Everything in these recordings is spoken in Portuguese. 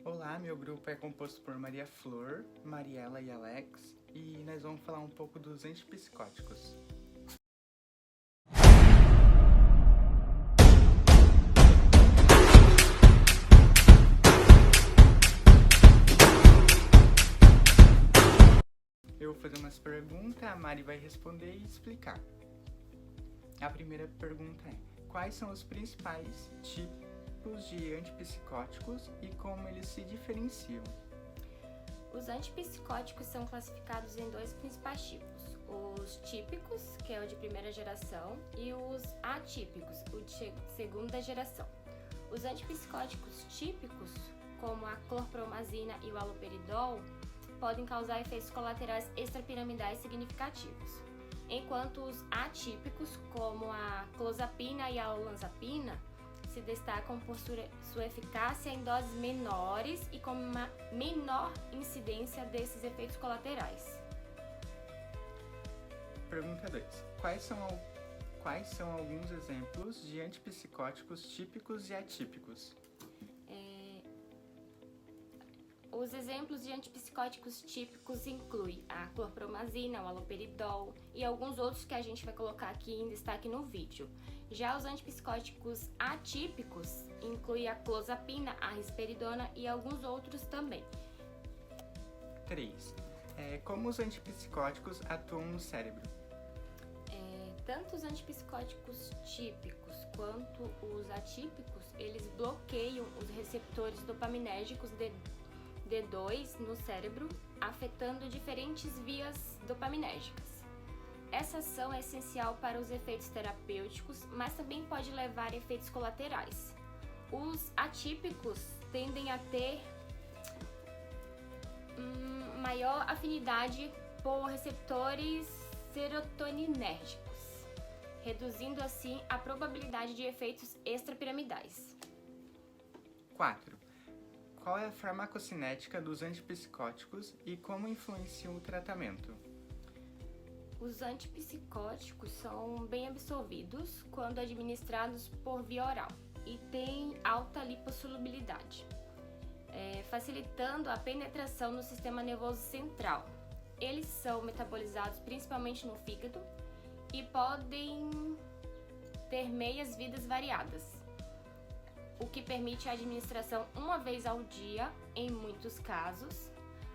Olá, meu grupo é composto por Maria Flor, Mariela e Alex, e nós vamos falar um pouco dos antipsicóticos. Eu vou fazer umas perguntas, a Mari vai responder e explicar. A primeira pergunta é: quais são os principais tipos de antipsicóticos e como eles se diferenciam? Os antipsicóticos são classificados em dois principais tipos: os típicos, que é o de primeira geração, e os atípicos, o de segunda geração. Os antipsicóticos típicos, como a clorpromazina e o haloperidol, podem causar efeitos colaterais extrapiramidais significativos, enquanto os atípicos, como a clozapina e a olanzapina, se destacam por sua eficácia em doses menores e com uma menor incidência desses efeitos colaterais. Pergunta 2. Quais são alguns exemplos de antipsicóticos típicos e atípicos? Os exemplos de antipsicóticos típicos incluem a clorpromazina, o haloperidol e alguns outros que a gente vai colocar aqui em destaque no vídeo. Já os antipsicóticos atípicos incluem a clozapina, a risperidona e alguns outros também. 3. Como os antipsicóticos atuam no cérebro? Tanto os antipsicóticos típicos quanto os atípicos, eles bloqueiam os receptores dopaminérgicos D2 no cérebro, afetando diferentes vias dopaminérgicas. Essa ação é essencial para os efeitos terapêuticos, mas também pode levar a efeitos colaterais. Os atípicos tendem a ter maior afinidade por receptores serotoninérgicos, reduzindo assim a probabilidade de efeitos extrapiramidais. 4. Qual é a farmacocinética dos antipsicóticos e como influenciam o tratamento? Os antipsicóticos são bem absorvidos quando administrados por via oral e têm alta lipossolubilidade, facilitando a penetração no sistema nervoso central. Eles são metabolizados principalmente no fígado e podem ter meias-vidas variadas, o que permite a administração uma vez ao dia em muitos casos.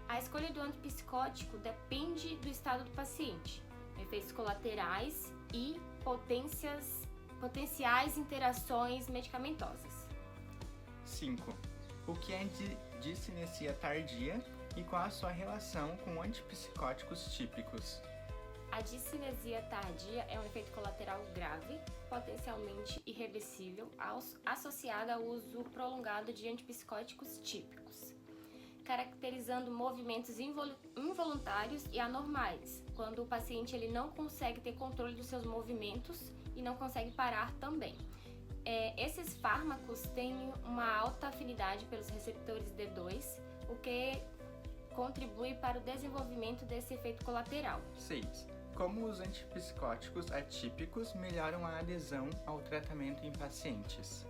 A escolha do antipsicótico depende do estado do paciente, efeitos colaterais e potenciais interações medicamentosas. 5. O que é discinesia tardia e qual a sua relação com antipsicóticos típicos? A discinesia tardia é um efeito colateral grave, potencialmente irreversível, associado ao uso prolongado de antipsicóticos típicos, caracterizando movimentos involuntários e anormais, quando o paciente ele não consegue ter controle dos seus movimentos e não consegue parar também. Esses fármacos têm uma alta afinidade pelos receptores D2, o que contribui para o desenvolvimento desse efeito colateral. 6. Como os antipsicóticos atípicos melhoram a adesão ao tratamento em pacientes?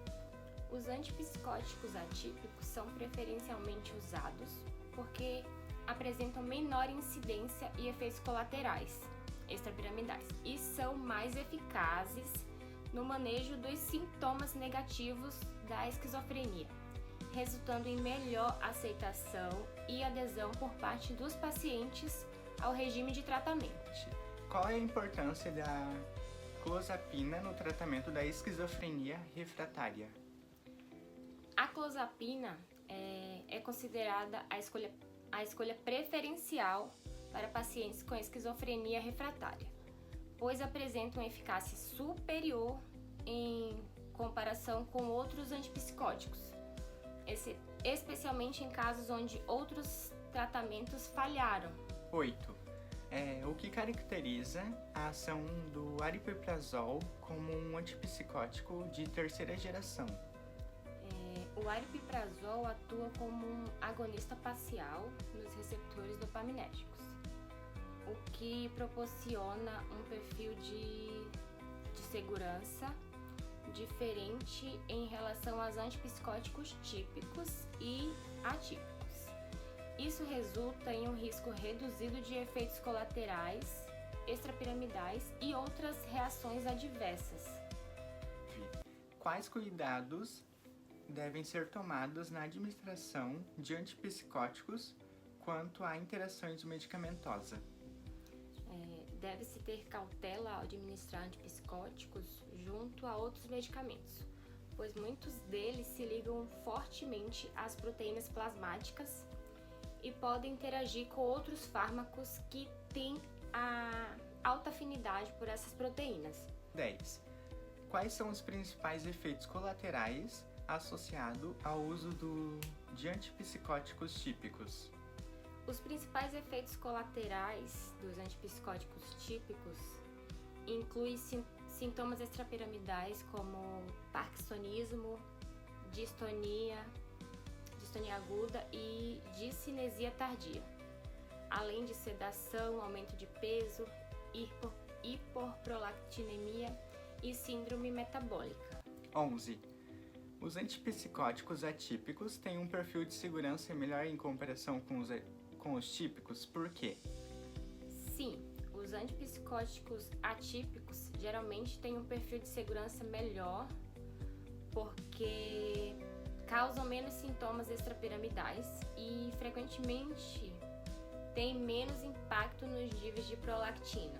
Os antipsicóticos atípicos são preferencialmente usados porque apresentam menor incidência e efeitos colaterais extrapiramidais e são mais eficazes no manejo dos sintomas negativos da esquizofrenia, resultando em melhor aceitação e adesão por parte dos pacientes ao regime de tratamento. Qual é a importância da clozapina no tratamento da esquizofrenia refratária? A clozapina é considerada a escolha preferencial para pacientes com esquizofrenia refratária, pois apresentam eficácia superior em comparação com outros antipsicóticos, especialmente em casos onde outros tratamentos falharam. 8. O que caracteriza a ação do aripiprazol como um antipsicótico de terceira geração? O aripiprazol atua como um agonista parcial nos receptores dopaminérgicos, o que proporciona um perfil de segurança diferente em relação aos antipsicóticos típicos e atípicos. Isso resulta em um risco reduzido de efeitos colaterais, extrapiramidais e outras reações adversas. Quais cuidados devem ser tomados na administração de antipsicóticos quanto a interações medicamentosas? Deve-se ter cautela ao administrar antipsicóticos junto a outros medicamentos, pois muitos deles se ligam fortemente às proteínas plasmáticas e podem interagir com outros fármacos que têm a alta afinidade por essas proteínas. 10. Quais são os principais efeitos colaterais associados ao uso de antipsicóticos típicos? Os principais efeitos colaterais dos antipsicóticos típicos incluem sintomas extrapiramidais como parkinsonismo, distonia aguda e discinesia tardia, além de sedação, aumento de peso, hiperprolactinemia e síndrome metabólica. 11. Os antipsicóticos atípicos têm um perfil de segurança melhor em comparação com os típicos, por quê? Sim, os antipsicóticos atípicos geralmente têm um perfil de segurança melhor porque causam menos sintomas extrapiramidais e frequentemente têm menos impacto nos níveis de prolactina.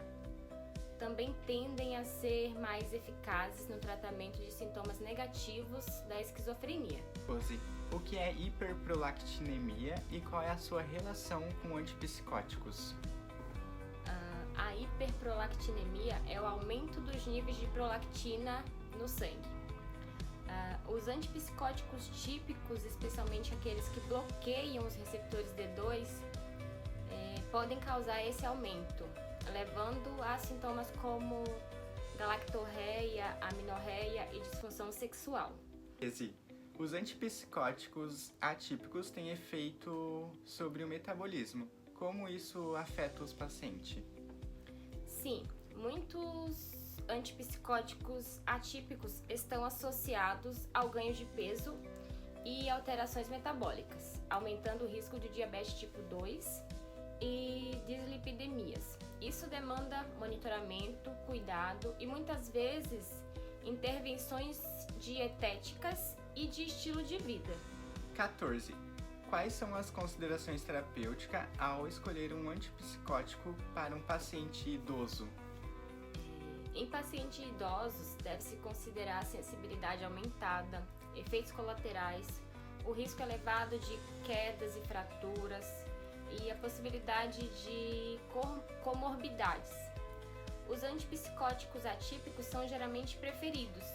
Também tendem a ser mais eficazes no tratamento de sintomas negativos da esquizofrenia. Rose, o que é hiperprolactinemia e qual é a sua relação com antipsicóticos? A hiperprolactinemia é o aumento dos níveis de prolactina no sangue. Os antipsicóticos típicos, especialmente aqueles que bloqueiam os receptores D2, podem causar esse aumento, levando a sintomas como galactorreia, amenorreia e disfunção sexual. Os antipsicóticos atípicos têm efeito sobre o metabolismo. Como isso afeta os pacientes? Sim, muitos antipsicóticos atípicos estão associados ao ganho de peso e alterações metabólicas, aumentando o risco de diabetes tipo 2 e dislipidemias. Isso demanda monitoramento, cuidado e muitas vezes intervenções dietéticas e de estilo de vida. 14. Quais são as considerações terapêuticas ao escolher um antipsicótico para um paciente idoso? Em pacientes idosos, deve-se considerar a sensibilidade aumentada, efeitos colaterais, o risco elevado de quedas e fraturas e a possibilidade de comorbidades. Os antipsicóticos atípicos são geralmente preferidos,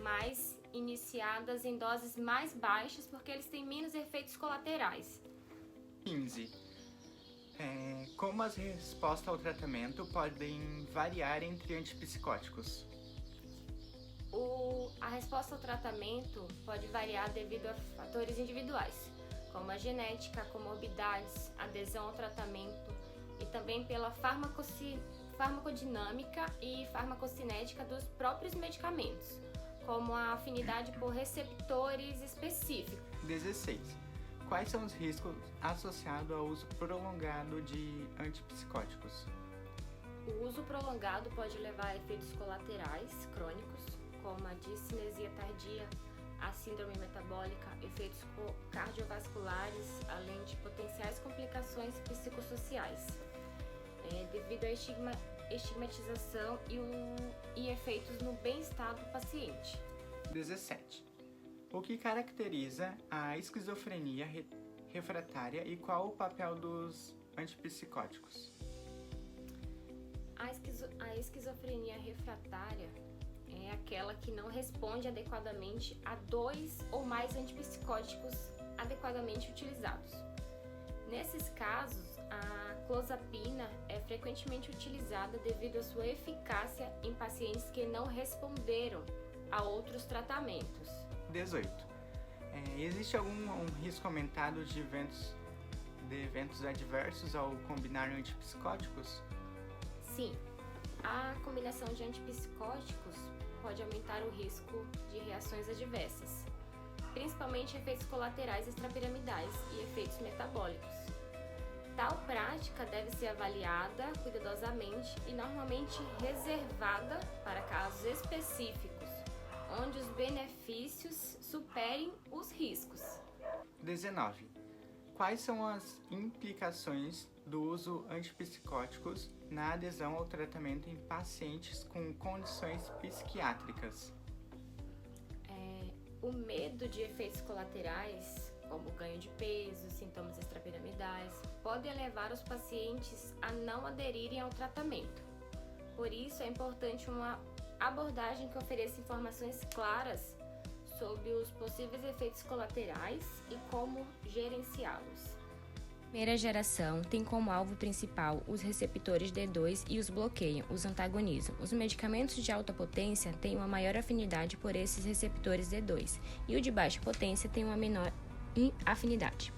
mas iniciadas em doses mais baixas porque eles têm menos efeitos colaterais. 15. Como as respostas ao tratamento podem variar entre antipsicóticos? A resposta ao tratamento pode variar devido a fatores individuais, como a genética, comorbidades, adesão ao tratamento e também pela farmacodinâmica e farmacocinética dos próprios medicamentos, como a afinidade por receptores específicos. 16. Quais são os riscos associados ao uso prolongado de antipsicóticos? O uso prolongado pode levar a efeitos colaterais crônicos, como a discinesia tardia, a síndrome metabólica, efeitos cardiovasculares, além de potenciais complicações psicossociais, devido à estigmatização e efeitos no bem-estar do paciente. 17. O que caracteriza a esquizofrenia refratária e qual o papel dos antipsicóticos? A esquizofrenia refratária é aquela que não responde adequadamente a 2 ou mais antipsicóticos adequadamente utilizados. Nesses casos, a clozapina é frequentemente utilizada devido à sua eficácia em pacientes que não responderam a outros tratamentos. 18. Existe algum risco aumentado de eventos adversos ao combinar antipsicóticos? Sim, a combinação de antipsicóticos pode aumentar o risco de reações adversas, principalmente efeitos colaterais extrapiramidais e efeitos metabólicos. Tal prática deve ser avaliada cuidadosamente e normalmente reservada para casos específicos, onde os benefícios superem os riscos. 19. Quais são as implicações do uso antipsicóticos na adesão ao tratamento em pacientes com condições psiquiátricas? O medo de efeitos colaterais, como ganho de peso, sintomas extrapiramidais, podem levar os pacientes a não aderirem ao tratamento. Por isso, é importante uma abordagem que ofereça informações claras sobre os possíveis efeitos colaterais e como gerenciá-los. A primeira geração tem como alvo principal os receptores D2 e os bloqueiam, os antagonizam. Os medicamentos de alta potência têm uma maior afinidade por esses receptores D2 e o de baixa potência tem uma menor afinidade.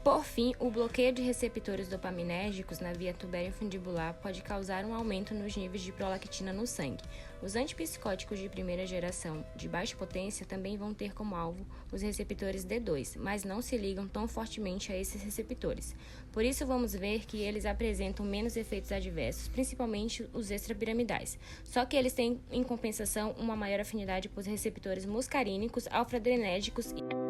Por fim, o bloqueio de receptores dopaminérgicos na via tubéreo-fundibular pode causar um aumento nos níveis de prolactina no sangue. Os antipsicóticos de primeira geração de baixa potência também vão ter como alvo os receptores D2, mas não se ligam tão fortemente a esses receptores. Por isso, vamos ver que eles apresentam menos efeitos adversos, principalmente os extrapiramidais. Só que eles têm, em compensação, uma maior afinidade por receptores muscarínicos, alfa-adrenérgicos e